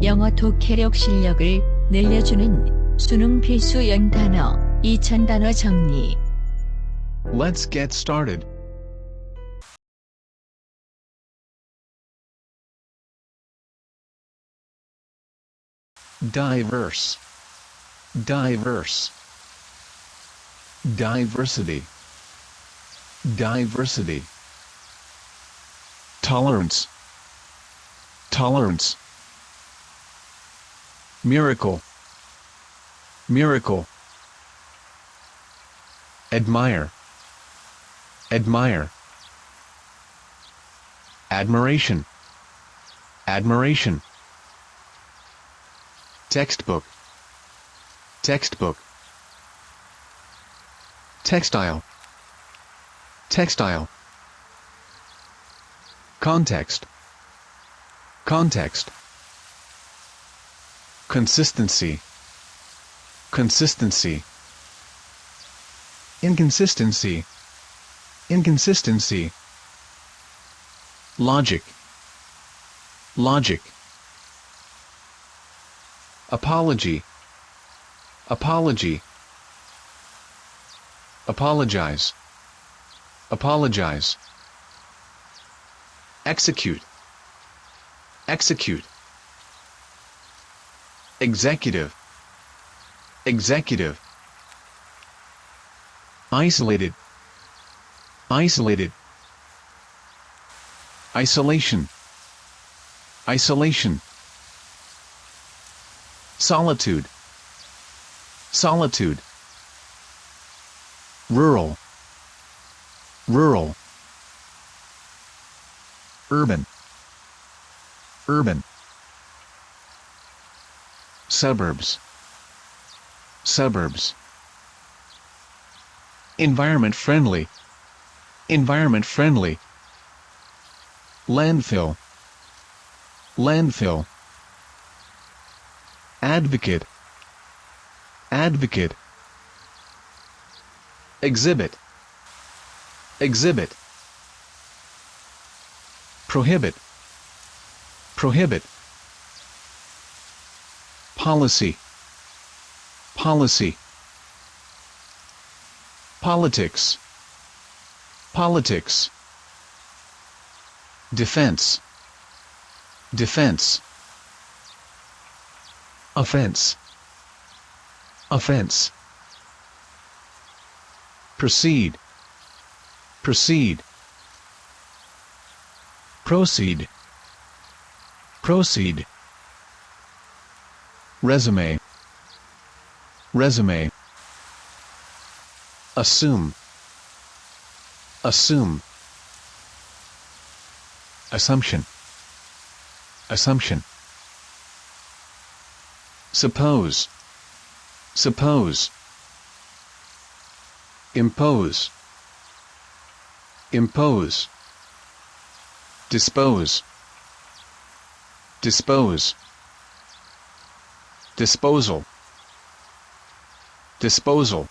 영어 독해력 실력을 늘려주는 수능 필수 영단어 2000단어 정리. Let's get started. Diverse, diverse, diversity, diversity, tolerance, tolerance, miracle, miracle, admire, admire, admiration, admiration, textbook, textbook, textile, textile, context, context, consistency, consistency, inconsistency, inconsistency, logic, logic, apology, apology, apologize, apologize, execute, execute, executive, executive, isolated, isolated, isolation, isolation, solitude, solitude, rural, rural, urban, urban, suburbs, suburbs, environment friendly, environment friendly, landfill, landfill, advocate, advocate, exhibit, exhibit, prohibit, prohibit, policy, policy, politics, politics, defense, defense, offense, offense, proceed, proceed, proceed, proceed, resume, resume, assume, assume, assumption, assumption, suppose, suppose, impose, impose, dispose, dispose, disposal, disposal,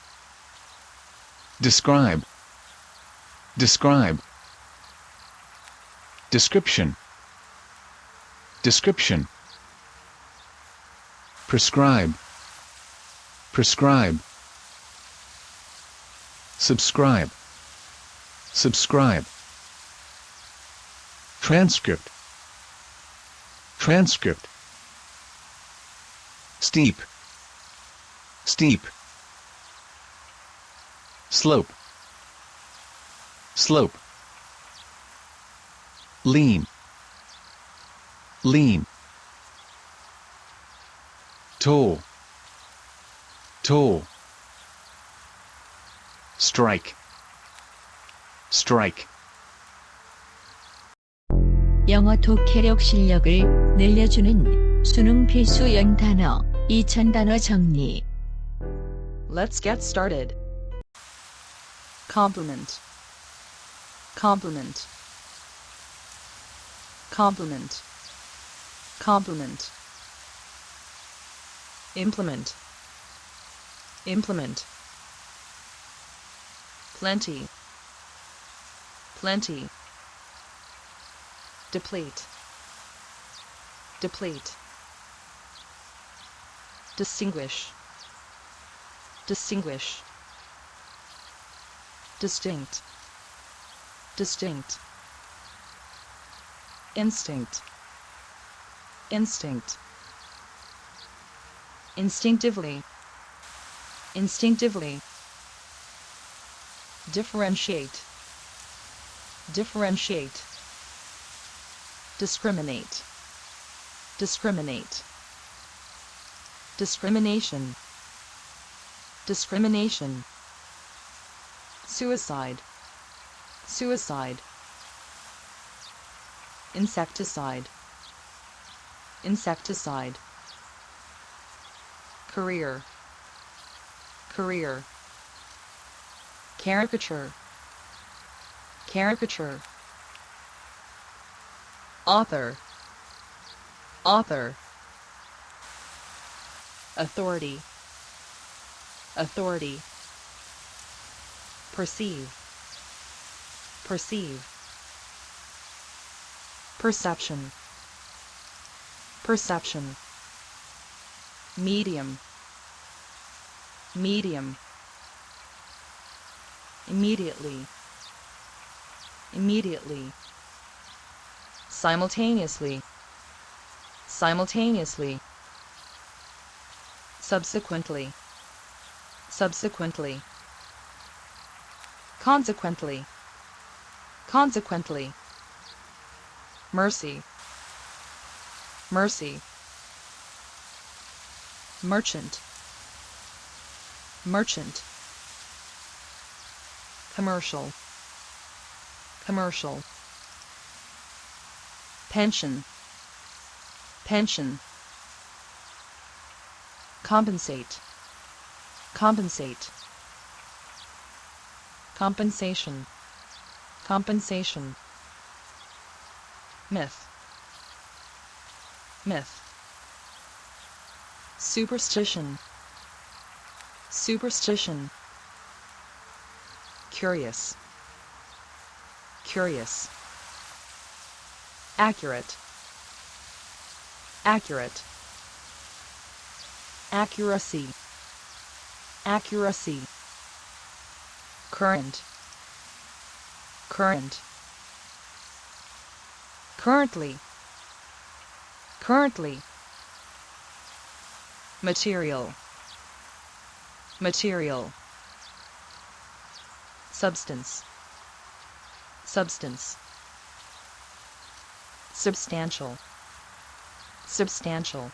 describe, describe, description, description, prescribe, prescribe, subscribe, subscribe, transcript, transcript, steep, steep, slope, slope, lean, lean, toll, toll, strike, strike. 영어 독해력 실력을 늘려주는 수능 필수 영단어 2000단어 정리. Let's get started. Compliment, compliment, compliment, compliment, implement, implement, plenty, plenty, deplete, deplete, distinguish, distinguish, distinct, distinct, instinct, instinct, instinctively, instinctively, differentiate, differentiate, discriminate, discriminate, discrimination, discrimination, suicide, suicide, insecticide, insecticide, career, career, caricature, caricature, author, author, authority, authority, perceive, perceive, perception, perception, medium, medium, immediately, immediately, simultaneously, simultaneously, subsequently, subsequently, consequently, consequently, mercy, mercy, merchant, merchant, commercial, commercial, pension, pension, compensate, compensate, compensation, compensation, myth, myth, superstition, superstition, curious, curious, accurate, accurate, accuracy, accuracy, current, current, currently, currently, material, material, substance, substance, substantial, substantial,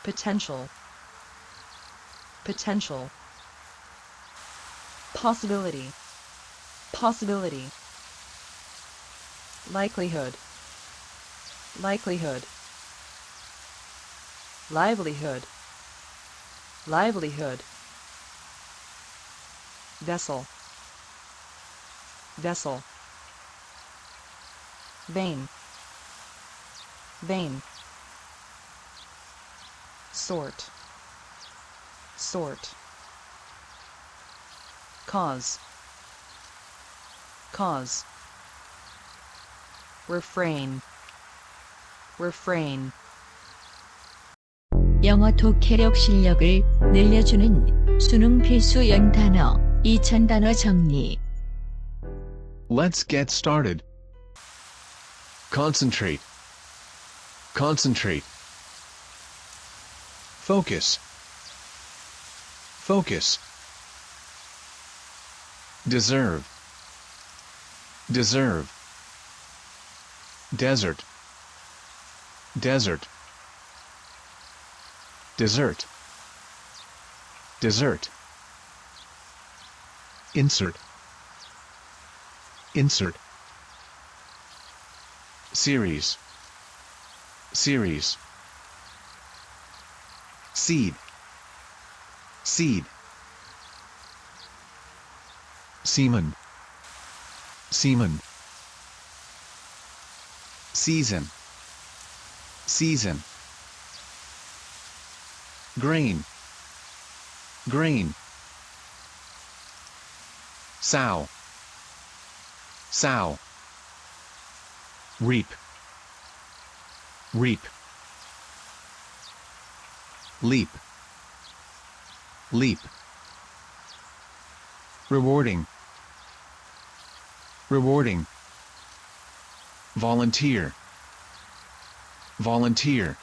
potential, potential, possibility, possibility, likelihood, likelihood, livelihood, livelihood, vessel, vessel, vein, vein, sort, sort, cause, cause, refrain, refrain, 영어 독해력 실력을 늘려주는 수능 필수 영단어 2000단어 정리. Let's get started. Concentrate. Concentrate. Focus. Focus. Deserve. Deserve. Desert. Desert. Dessert. Dessert. Insert. Insert. Series. Series. Seed. Seed. Seaman. Seaman. Season. Season. Grain. Grain. Sow. Sow. Reap. Reap. leap, leap. Rewarding, rewarding. Volunteer, volunteer.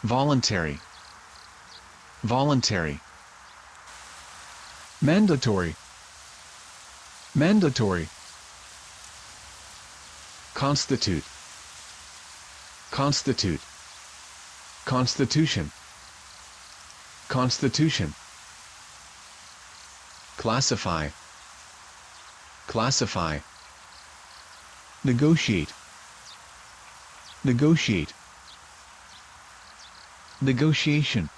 Voluntary, voluntary. Mandatory, mandatory. Constitute, constitute. Constitution, constitution. Classify, classify. Negotiate, negotiate. Negotiation,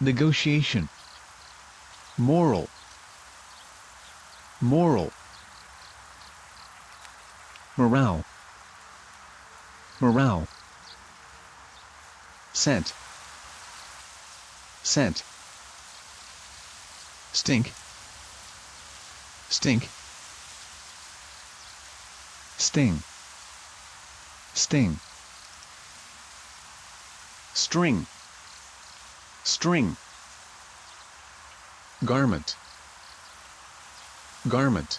negotiation. Moral, moral. Morale, morale. Scent, scent. Stink, stink. Sting, sting. String, string. Garment, garment.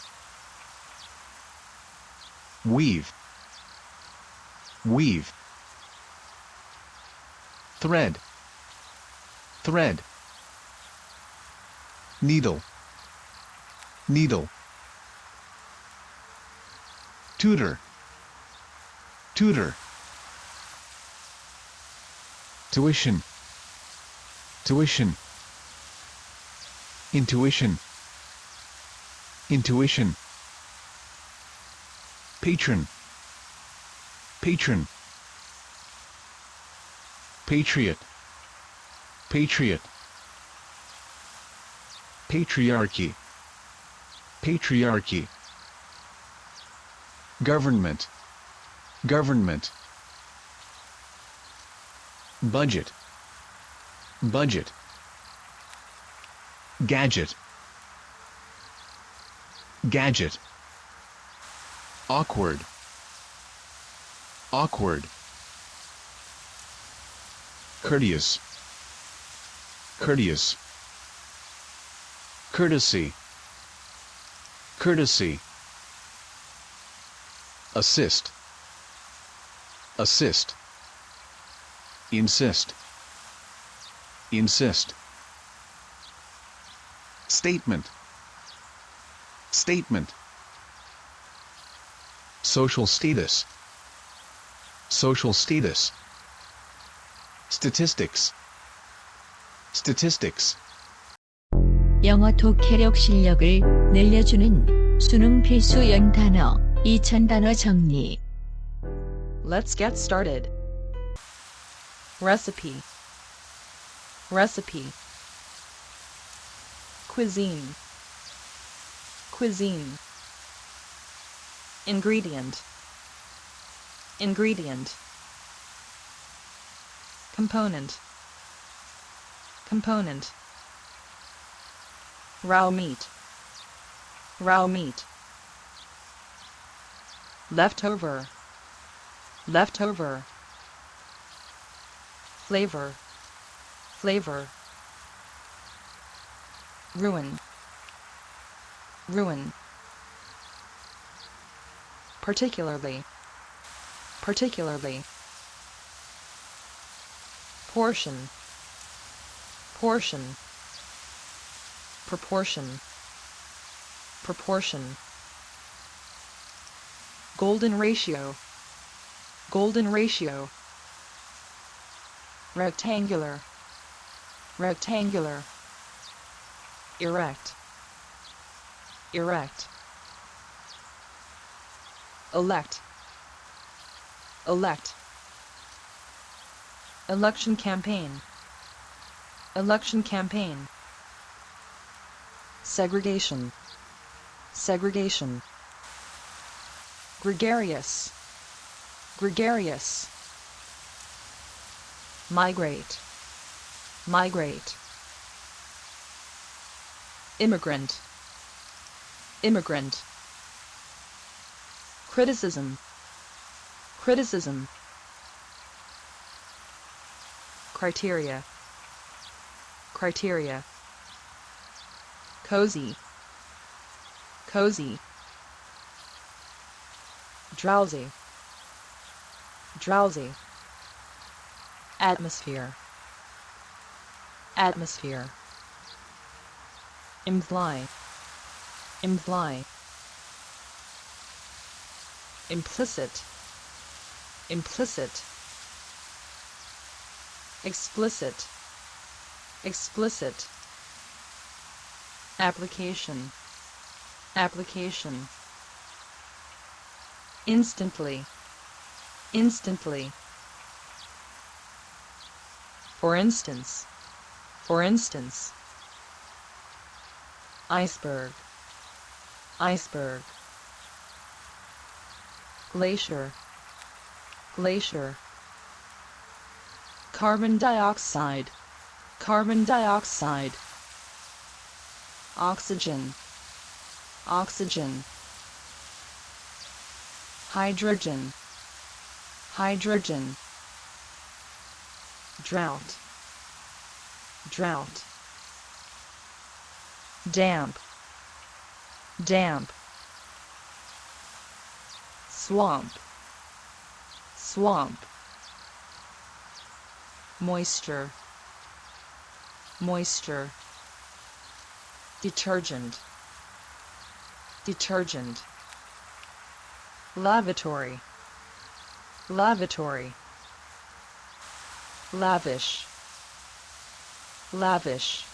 Weave, weave. Thread, thread. Needle, needle. Tutor, tutor. Tuition, tuition. Intuition, intuition. Patron, patron. Patriot, patriot. Patriarchy, patriarchy. Government, government. Budget, budget. Gadget, gadget. Awkward, awkward. Courteous, courteous. Courtesy, courtesy. Assist, assist. Insist, insist. Statement, statement. Social status, social status. Statistics, statistics. 영어 독해력 실력을 늘려주는 수능 필수 영단어 2000단어 정리. Let's get started. Recipe, recipe. Cuisine, cuisine. Ingredient, ingredient. Component, component. Raw meat, raw meat. Leftover, leftover. Flavor, flavor. Ruin, ruin. Particularly, particularly. Portion, portion. Proportion, proportion. Golden ratio, golden ratio. Rectangular, rectangular. Erect, erect. Elect, elect. Election campaign, election campaign. Segregation, segregation. Gregarious, gregarious. Migrate, migrate. Immigrant, immigrant. Criticism, criticism. criteria, criteria, cozy, cozy, drowsy, drowsy, atmosphere, atmosphere, imply, imply, implicit, implicit, explicit, explicit, application, application, instantly, instantly, for instance, for instance, iceberg, iceberg, glacier, glacier, carbon dioxide, carbon dioxide, oxygen, oxygen, hydrogen, hydrogen, drought, drought, damp, damp, swamp, swamp, moisture, moisture, detergent, detergent, lavatory, lavatory, lavish, lavish,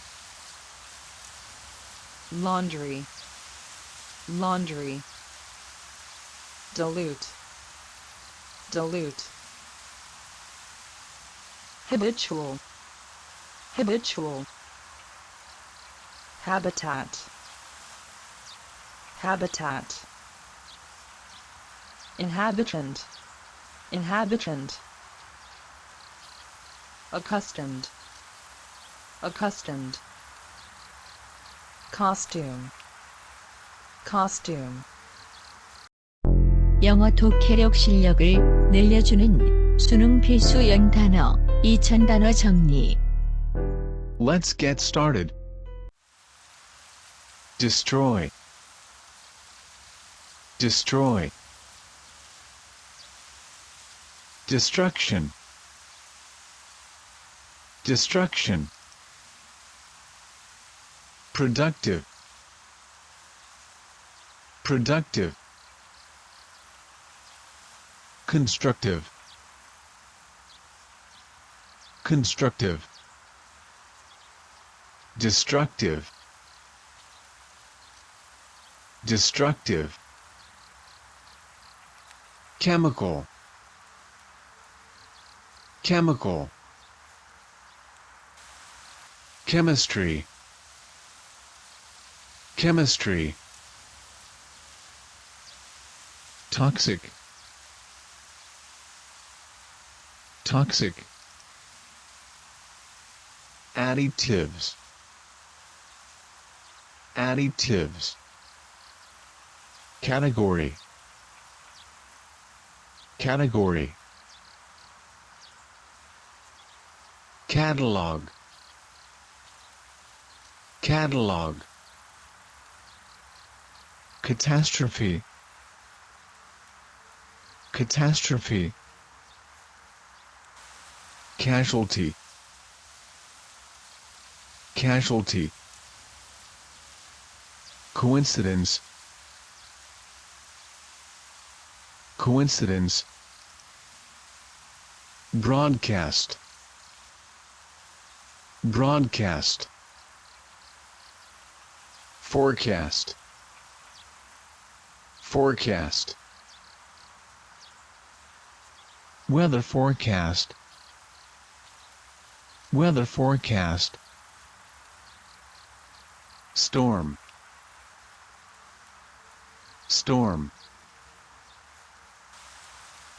laundry, laundry, dilute, dilute, habitual, habitual, habitat, habitat, inhabitant, inhabitant, accustomed, accustomed, costume, costume. 영어 독해력 실력을 늘려주는 수능 필수 영단어 2000단어 정리. Let's get started. Destroy. Destroy. Destruction. Destruction. Productive. Productive. Constructive. Constructive. Destructive. Destructive. Chemical. Chemical. Chemistry. Chemistry. Toxic. Toxic. Additives. Additives. Category. Category. Catalog. Catalog. Catastrophe. Catastrophe. Casualty. Casualty. Coincidence. Coincidence. Broadcast. Broadcast. Forecast. Forecast. Weather forecast. Weather forecast. Storm. Storm.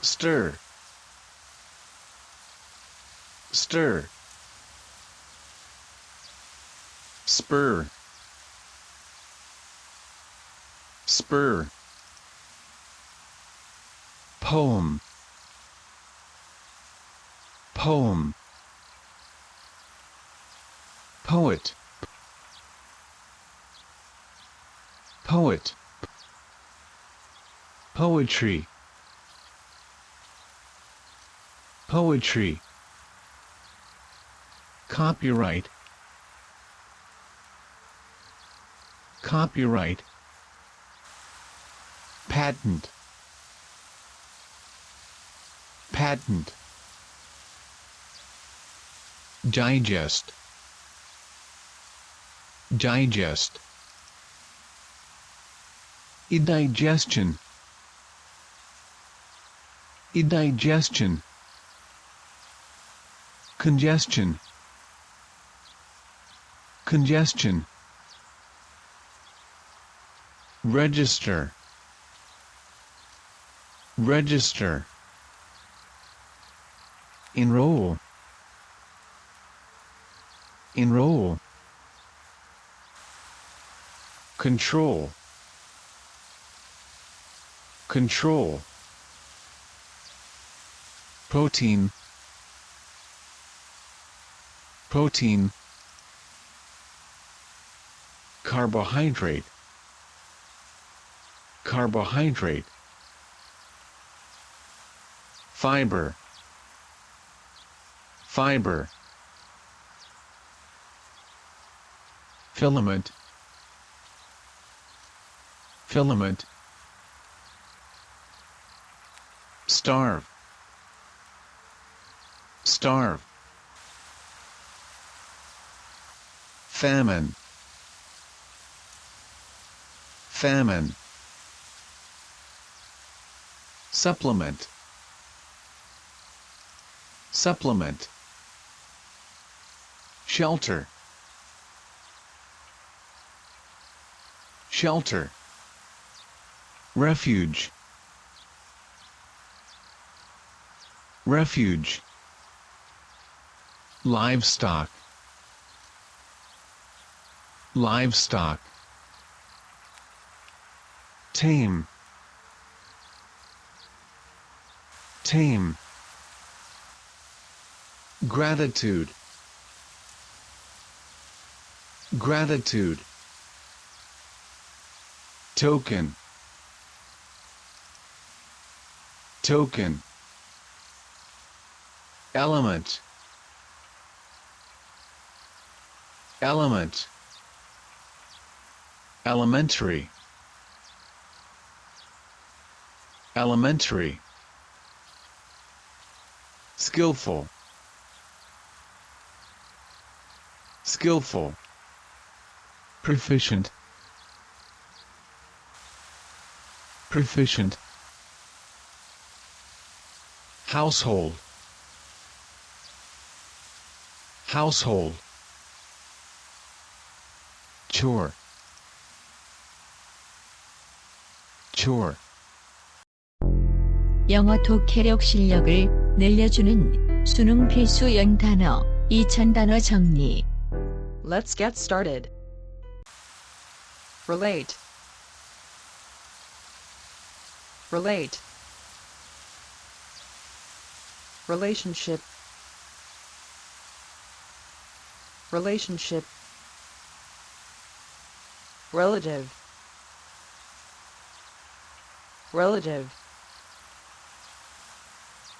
Stir. Stir. Spur. Spur. Poem. Poem. poet, poet, poetry, poetry, copyright, copyright, patent, patent, digest, digest, indigestion, indigestion, congestion, congestion, register, register, enroll, enroll, control, control, protein, protein, carbohydrate, carbohydrate, fiber, fiber, filament, filament, starve, starve, famine, famine, supplement, supplement, shelter, shelter, refuge, refuge, livestock, livestock, tame, tame, gratitude, gratitude, token, token, element, element, elementary, elementary, skillful, skillful, proficient, proficient, household, household, chore, chore. 영어 독해력 실력을 늘려주는 수능 필수 영단어 2000단어 정리. Let's get started. Relate, relate, relationship, relationship, relative, relative,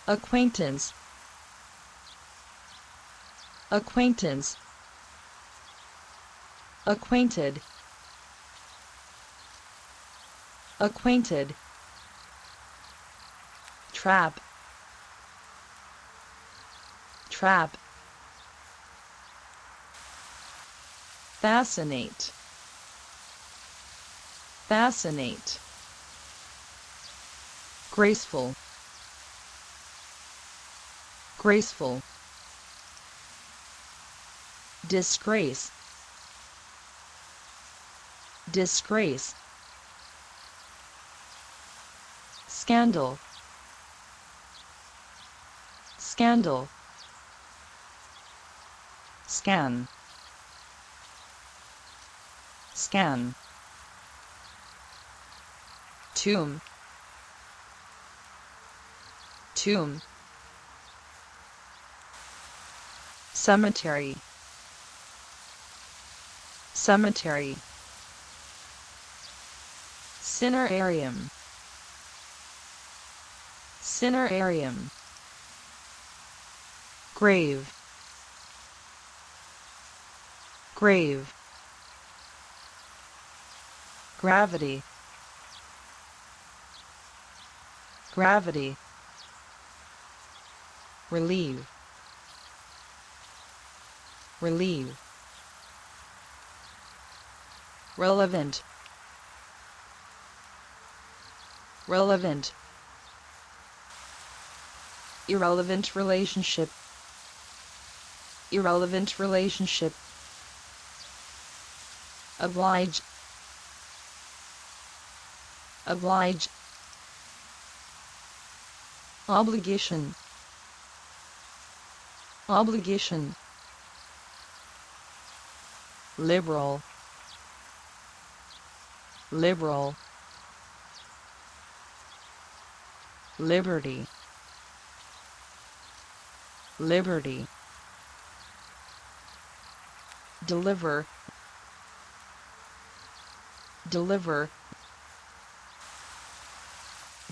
acquaintance, acquaintance, acquainted, acquainted, trap, trap, fascinate, fascinate, graceful, graceful, disgrace, disgrace, scandal, scandal, scan, scan, tomb, tomb, cemetery, cemetery, cinerarium, cinerarium, grave, grave, gravity, gravity, relieve, relieve, relevant, relevant, irrelevant relationship, irrelevant relationship, oblige, oblige, obligation, obligation, liberal, liberal, liberty, liberty, deliver, deliver,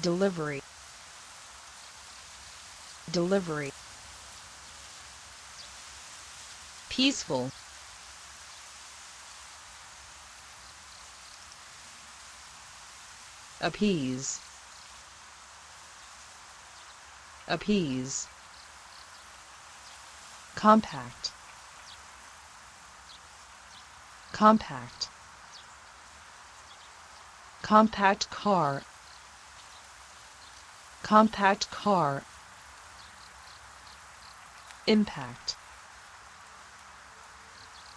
delivery, delivery, peaceful, appease, appease, compact, compact, compact car, compact car, impact,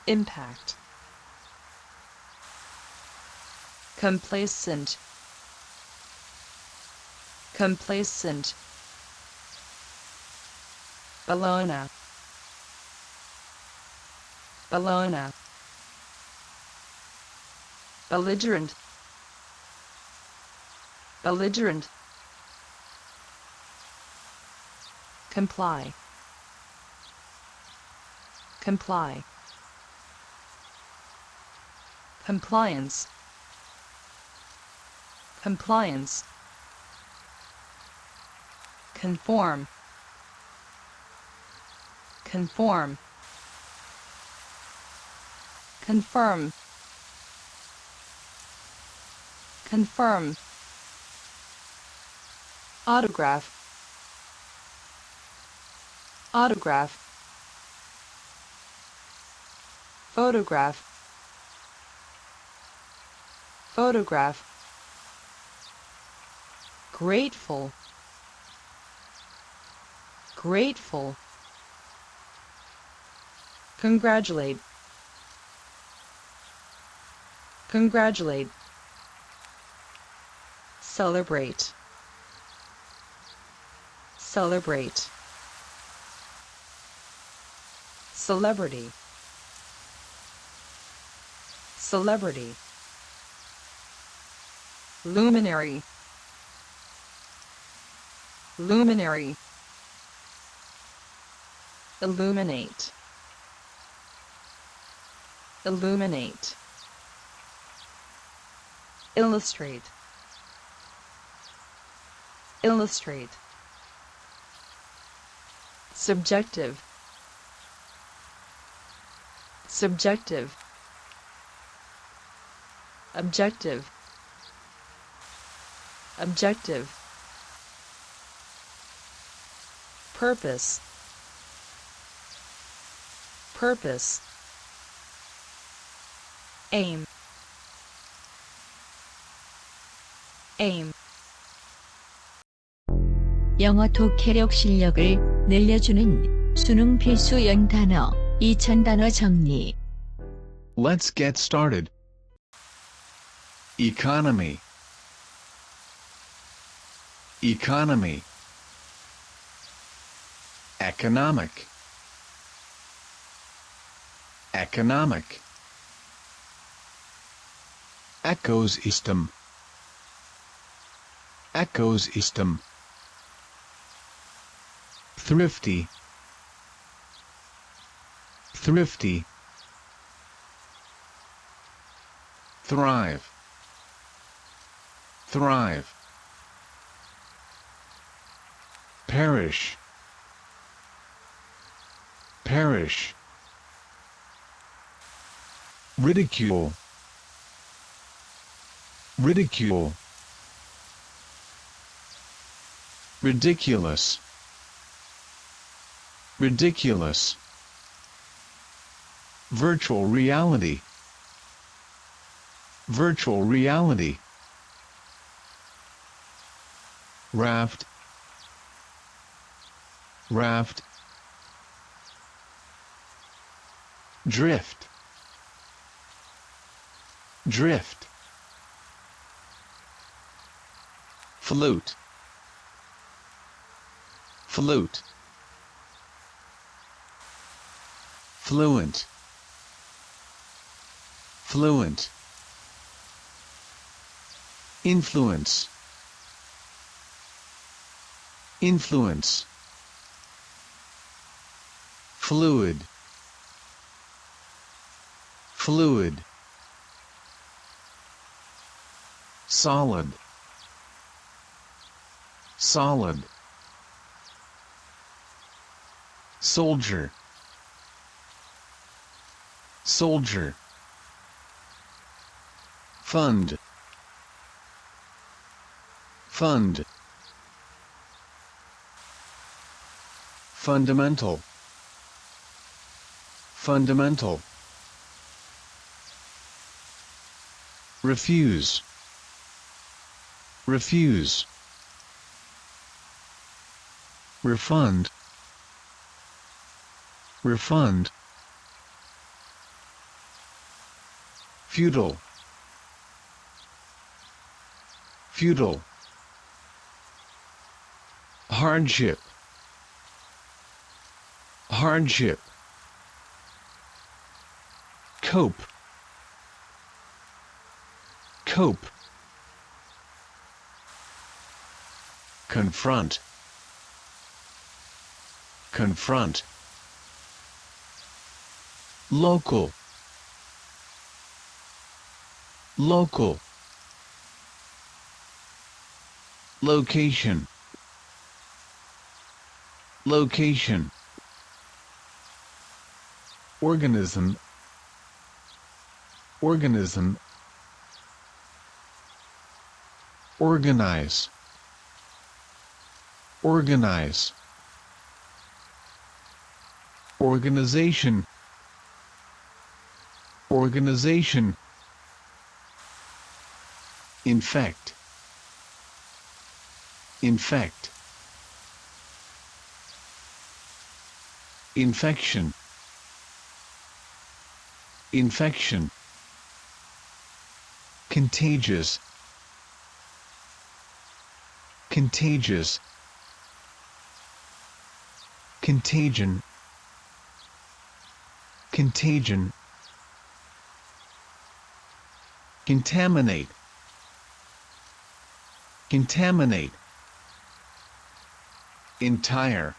impact, complacent, complacent, Bologna, Bologna, belligerent, belligerent, comply, comply, compliance, compliance, conform, conform, confirm, confirm, autograph, autograph, photograph, photograph, grateful, grateful, congratulate, congratulate, celebrate, celebrate, celebrity, celebrity, luminary, luminary, illuminate, illuminate, illustrate, illustrate, subjective, subjective, objective, objective, purpose, purpose, aim, aim, 영어 독해력 실력을 늘려주는 수능 필수 영단어 2000단어 정리. Let's get started. Economy, economy, economic, economic, ecosystem, ecosystem, thrifty, thrifty, thrive, thrive, perish, perish, ridicule, ridicule, ridiculous, ridiculous, virtual reality, virtual reality, raft, raft, drift, drift, flute, flute, fluent, fluent, influence, influence, fluid, fluid, solid, solid, soldier, soldier, fund, fund, fundamental, fundamental, refuse, refuse, refund, refund, futile, futile, hardship, hardship, cope, cope, confront, confront, local, local, location, location, organism, organism, organize, organize, organization, organization, infect, infect, infection, infection, contagious, contagious, contagion, contagion, contaminate, contaminate, entire,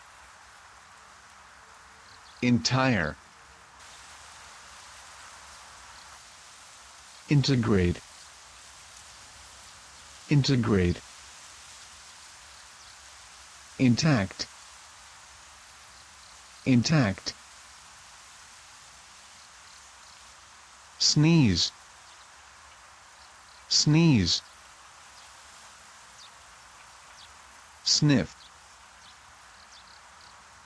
entire, integrate, integrate, intact, intact, sneeze, sneeze, sniff,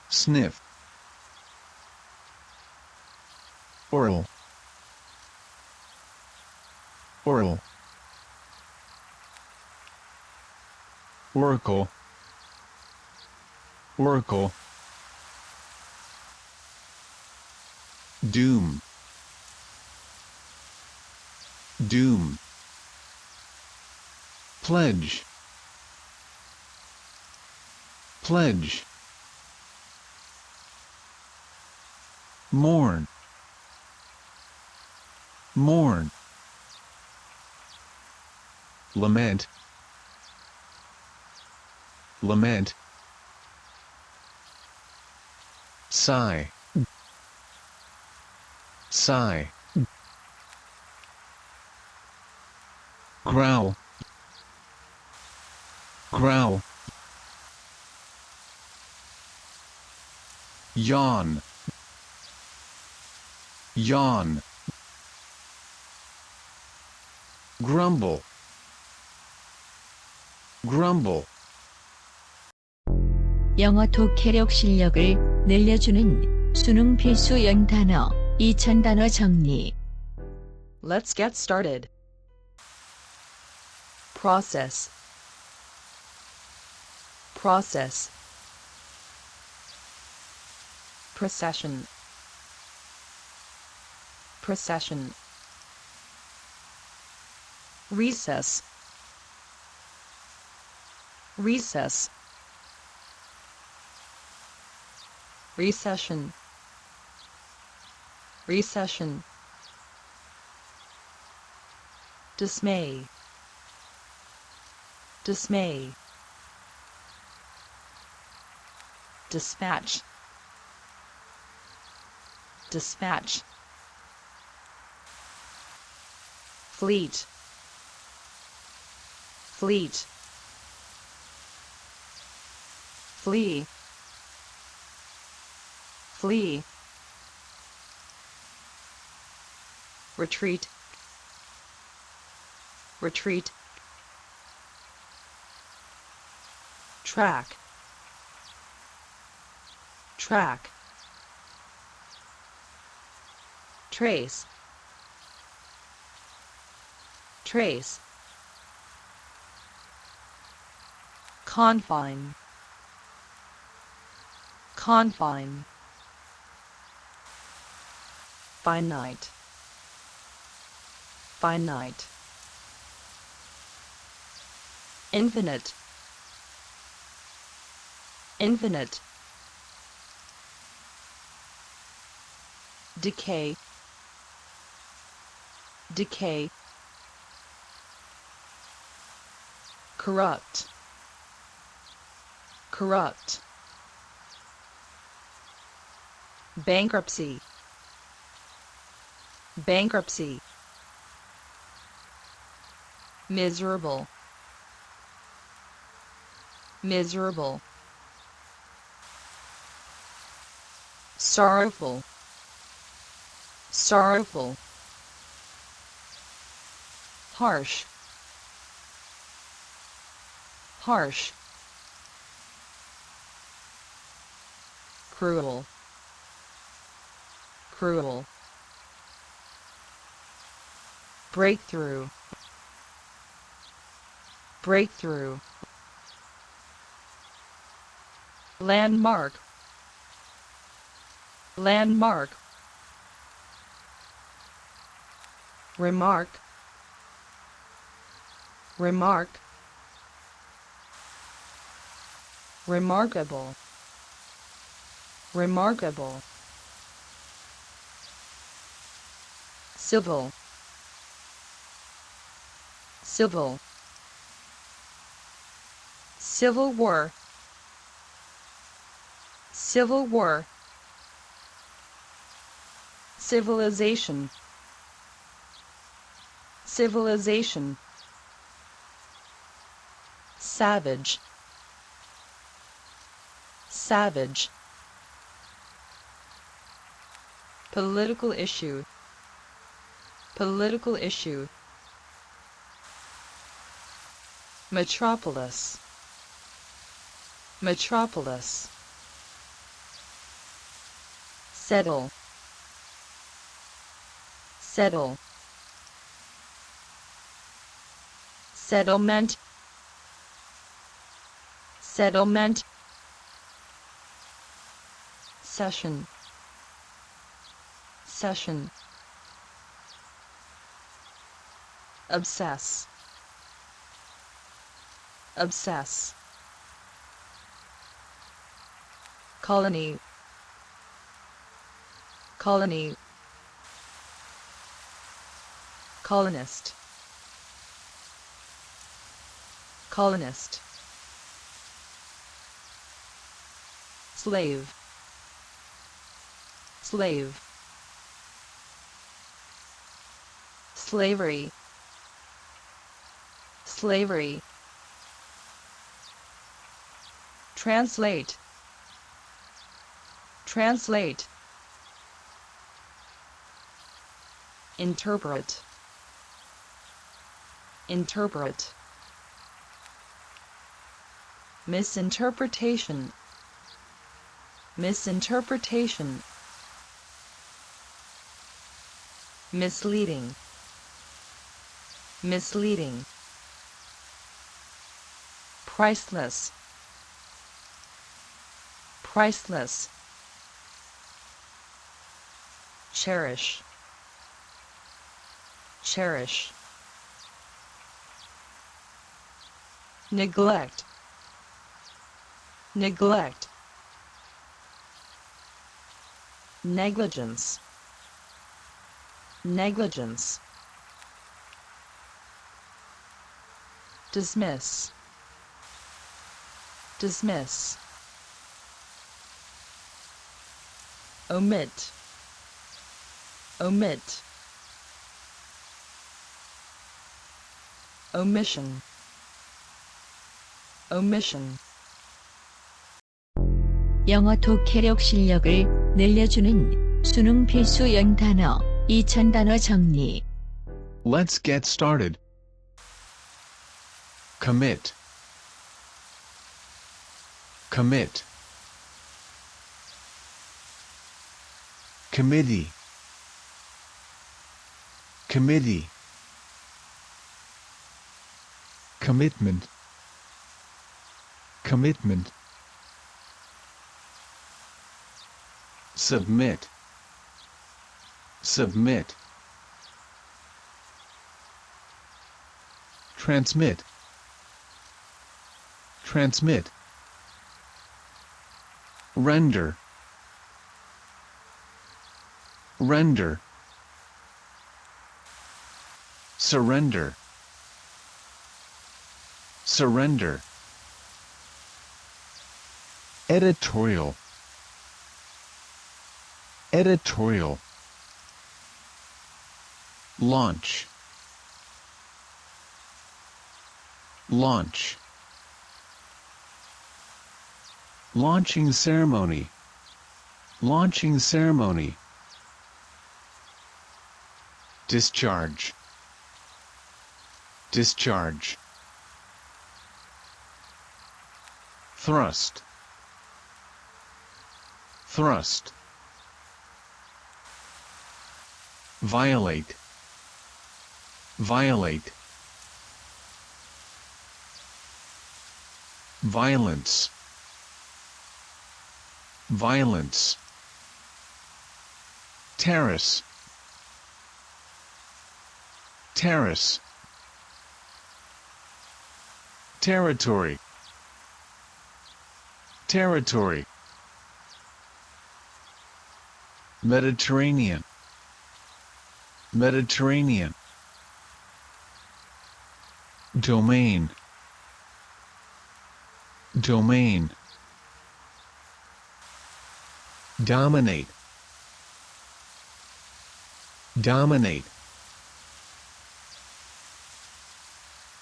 sniff, oral, oral, oracle, oracle, doom, doom, pledge, pledge, mourn, mourn, lament, lament, sigh, sigh, growl, growl, yawn, yawn, grumble, grumble, 영어 독해력 실력을 늘려주는 수능 필수 영단어 2000단어 정리. Let's get started. Process. Process. Procession. Procession. Recess. Recess. Recession. Recession. Dismay. Dismay. Dispatch. Dispatch. Fleet. Fleet. Flee. Flee. Retreat. Retreat. Track. Track. Trace. Trace. Confine. Confine. Finite. Finite. Infinite. Infinite. Decay. Decay. Corrupt. Corrupt. Bankruptcy. Bankruptcy. Miserable. Miserable. Sorrowful. Sorrowful. Harsh. Harsh. Cruel. Cruel. Breakthrough. Breakthrough. Landmark. Landmark. Remark. Remark. Remarkable. Remarkable. Civil. Civil. Civil War. Civil War. Civilization. Civilization. Savage. Savage. Political issue. Political issue. Metropolis. Metropolis. Settle. Settle. Settlement. Settlement. Session. Session. Obsess. Obsess. Colony. Colony. Colonist. Colonist. Slave. Slave. Slavery. slavery, translate, translate, interpret, interpret, misinterpretation, misinterpretation, misleading, misleading, priceless, priceless, cherish, cherish, neglect, neglect, negligence, negligence, dismiss, dismiss, omit, omit, omission, omission. 영어 독해력 실력을 늘려주는 수능 필수 영단어 2000단어 정리. Let's get started. Commit. Commit. Committee. Committee. Commitment. Commitment. Submit. Submit. Transmit. Transmit. Render. Render. Surrender. Surrender. Editorial. Editorial. Launch. Launch. Launching ceremony. Launching ceremony. Discharge. Discharge. Thrust. Thrust. Violate. Violate. Violence. Violence. Terrace. Terrace. Territory. Territory. Mediterranean. Mediterranean. Domain. Domain. Dominate. Dominate.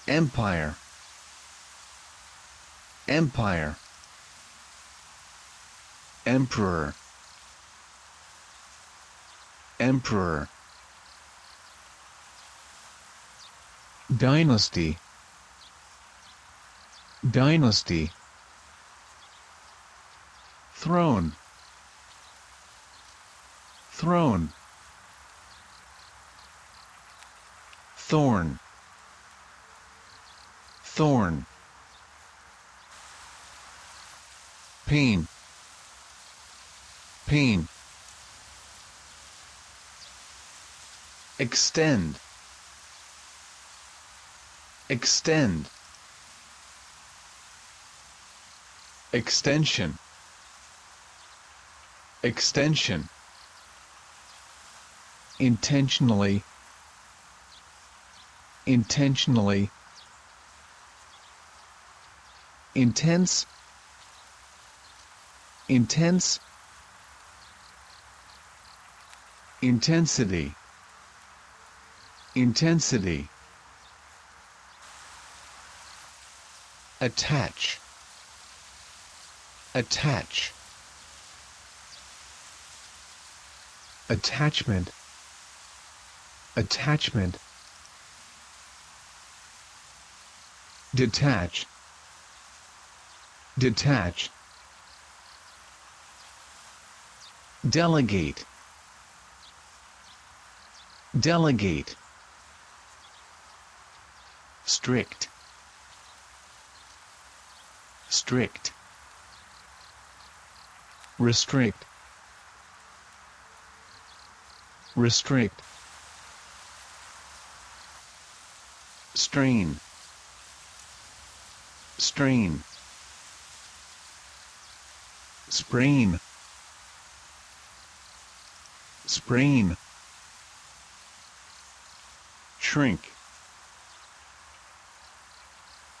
Empire. Empire. Emperor. Emperor. Dynasty. Dynasty. Throne. Throne. Thorn. Thorn. Pain. Pain. Extend. Extend. Extension. Extension. Intentionally. Intentionally. Intense. Intense. Intensity. Intensity. attach, attach, attachment, attachment, detach, detach, delegate, delegate, strict, strict, restrict, restrict, strain, strain, sprain, sprain, shrink,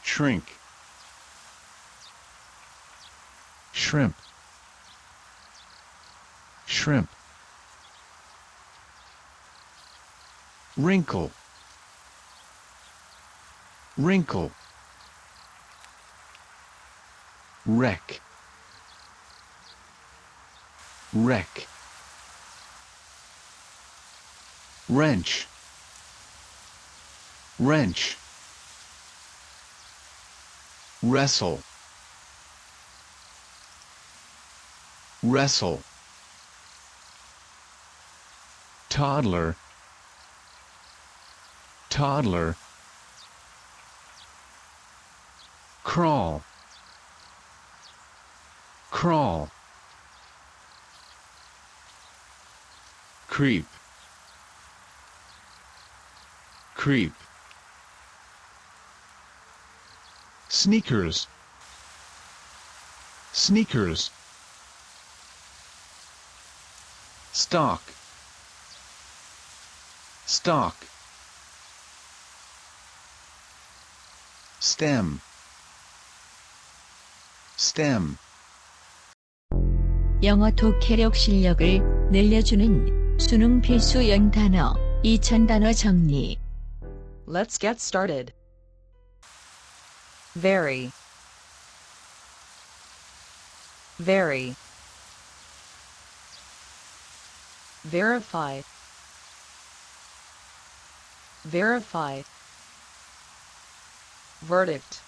shrink, shrimp, shrimp, wrinkle, wrinkle, wreck, wreck, wrench, wrench, wrestle, wrestle, toddler, toddler, crawl, crawl, creep, creep, sneakers, sneakers, stock, stock, stem, stem, 영어 독해력 실력을 늘려주는 수능 필수 영단어 2000단어 정리. Let's get started. Very, very, verify, verify, verdict,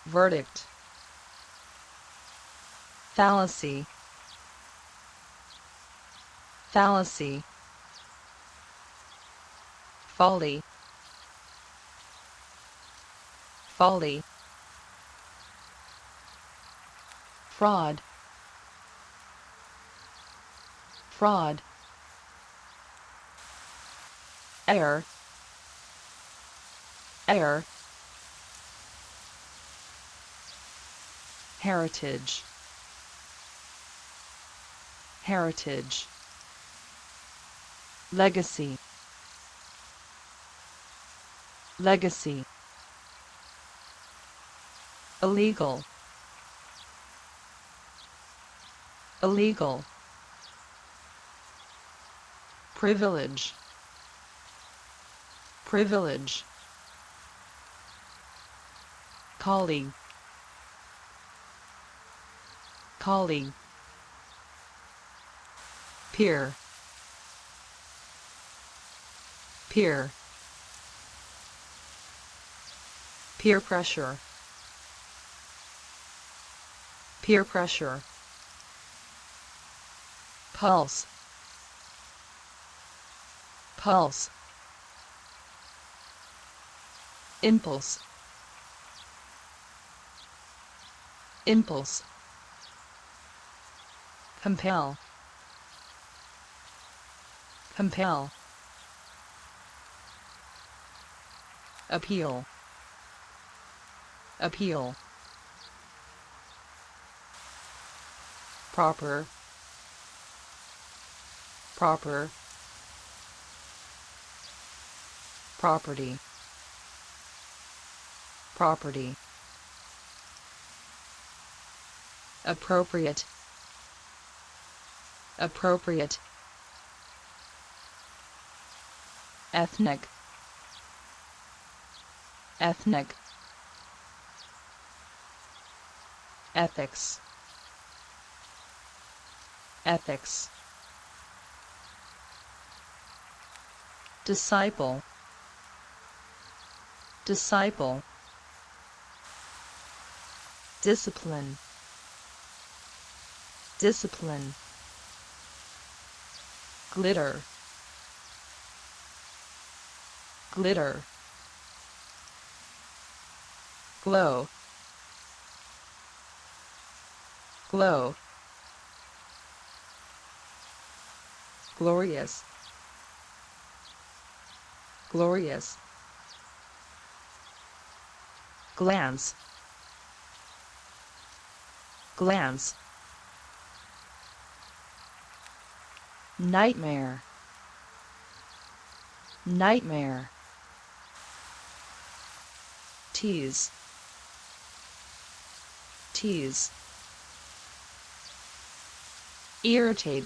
verdict, fallacy, fallacy, folly, folly, fraud, fraud, error, error, heritage, heritage, legacy, legacy, illegal, illegal, privilege, privilege, colleague, colleague, peer, peer, peer pressure, peer pressure, pulse, pulse, impulse, impulse, compel, compel, appeal, appeal, proper, proper, property, property, appropriate, appropriate, ethnic, ethnic, ethics, ethics, disciple, disciple, discipline, discipline, glitter, glitter, glow, glow, glorious, glorious, glance, glance, nightmare, nightmare, tease, tease, irritate,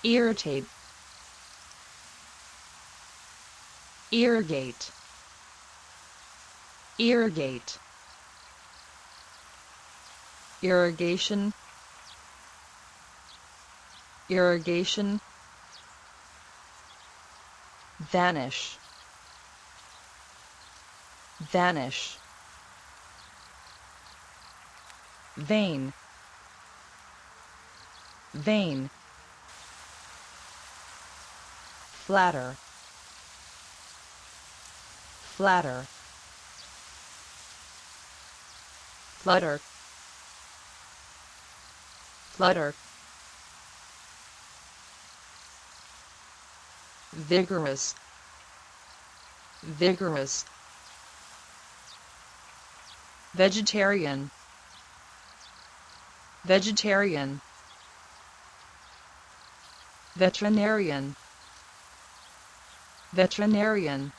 irritate, irrigate, irrigate, irrigation, irrigation, vanish, vanish, vain, vain, flatter, flatter, flutter, flutter, vigorous, vigorous, vegetarian, vegetarian, veterinarian, veterinarian,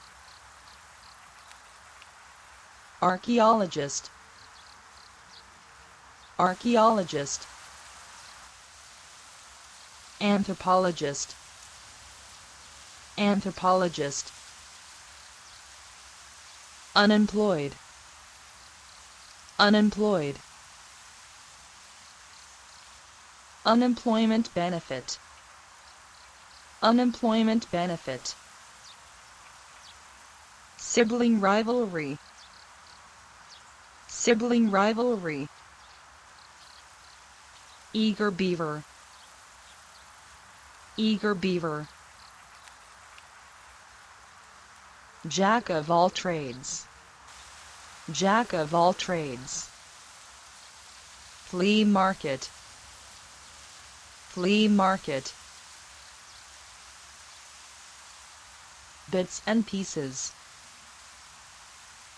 archaeologist, archaeologist, anthropologist, anthropologist, unemployed, unemployed, unemployment benefit, unemployment benefit, sibling rivalry, sibling rivalry, eager beaver, eager beaver, jack of all trades, jack of all trades, flea market, flea market, bits and pieces,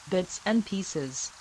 bits and pieces,